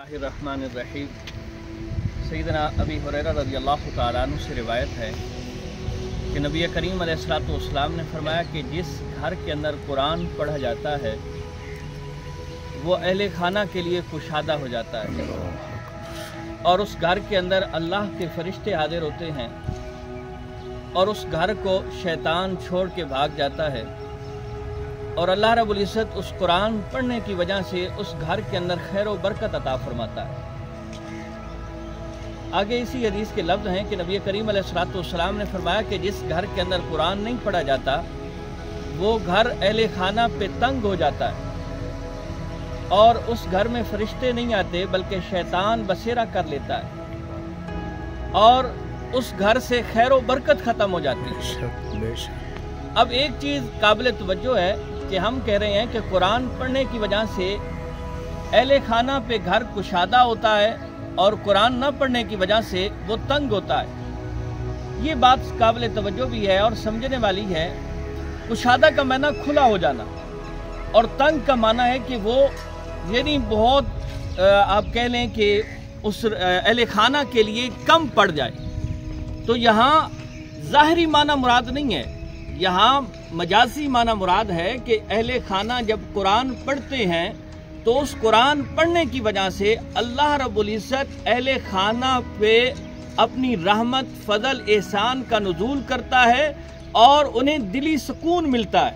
बिस्मिल्लाहिर्रहमानिर्रहीम। सैयदना अबी हुरैरा रज़ियल्लाहु तआला अन्हु से रिवायत है कि नबी करीम अलैहिस्सलाम ने फरमाया कि जिस घर के अंदर कुरान पढ़ा जाता है वो अहले खाना के लिए कुशादा हो जाता है और उस घर के अंदर अल्लाह के फरिश्ते हाजिर होते हैं और उस घर को शैतान छोड़ के भाग जाता है और अल्लाह रब्बुल इज़्ज़त उस कुरान पढ़ने की वजह से उस घर के अंदर खैर व बरकत अता फरमाता है। आगे इसी हदीस के लफ्ज़ हैं कि नबी करीम अलैहिस्सलाम ने फरमाया कि जिस घर के अंदर कुरान नहीं पढ़ा जाता वो घर अहले खाना पे तंग हो जाता है और उस घर में फरिश्ते नहीं आते बल्कि शैतान बसेरा कर लेता है और उस घर से खैर व बरकत ख़त्म हो जाती है। अब एक चीज़ काबिल तवज्जो है कि हम कह रहे हैं कि कुरान पढ़ने की वजह से अहले खाना पे घर कुशादा होता है और कुरान न पढ़ने की वजह से वो तंग होता है। ये बात काबिल तवज्जो भी है और समझने वाली है। कुशादा का माना खुला हो जाना और तंग का माना है कि वो यानी बहुत आप कह लें कि उस अहले खाना के लिए कम पड़ जाए। तो यहाँ ज़ाहिरी माना मुराद नहीं है, यहाँ मजाजी माना मुराद है कि अहले खाना जब कुरान पढ़ते हैं तो उस कुरान पढ़ने की वजह से अल्लाह रब्बुल इज़्ज़त अहले खाना पे अपनी रहमत फजल एहसान का नुज़ूल करता है और उन्हें दिली सुकून मिलता है,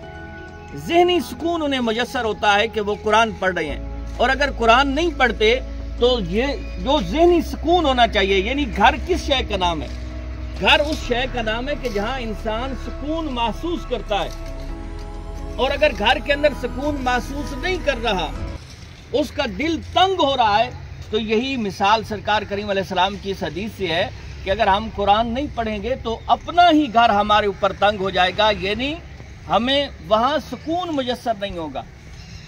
ज़हनी सुकून उन्हें मुयस्सर होता है कि वो कुरान पढ़ रहे हैं। और अगर कुरान नहीं पढ़ते तो ये जो ज़हनी सुकून होना चाहिए, यानी घर किस शय का नाम है? घर उस शय का नाम है कि जहां इंसान सुकून महसूस करता है। और अगर घर के अंदर सुकून महसूस नहीं कर रहा, उसका दिल तंग हो रहा है, तो यही मिसाल सरकार करीम अलैहिस्सलाम की इस हदीस से है कि अगर हम कुरान नहीं पढ़ेंगे तो अपना ही घर हमारे ऊपर तंग हो जाएगा, यानी हमें वहां सुकून मुयस्सर नहीं होगा,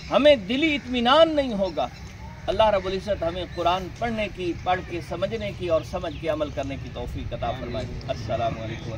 हमें दिली इत्मीनान नहीं होगा। अल्लाह रब्बुल इज़्ज़त हमें कुरान पढ़ने की, पढ़ के समझने की और समझ के अमल करने की तौफीक अता फरमाए। अस्सलामु अलैकुम।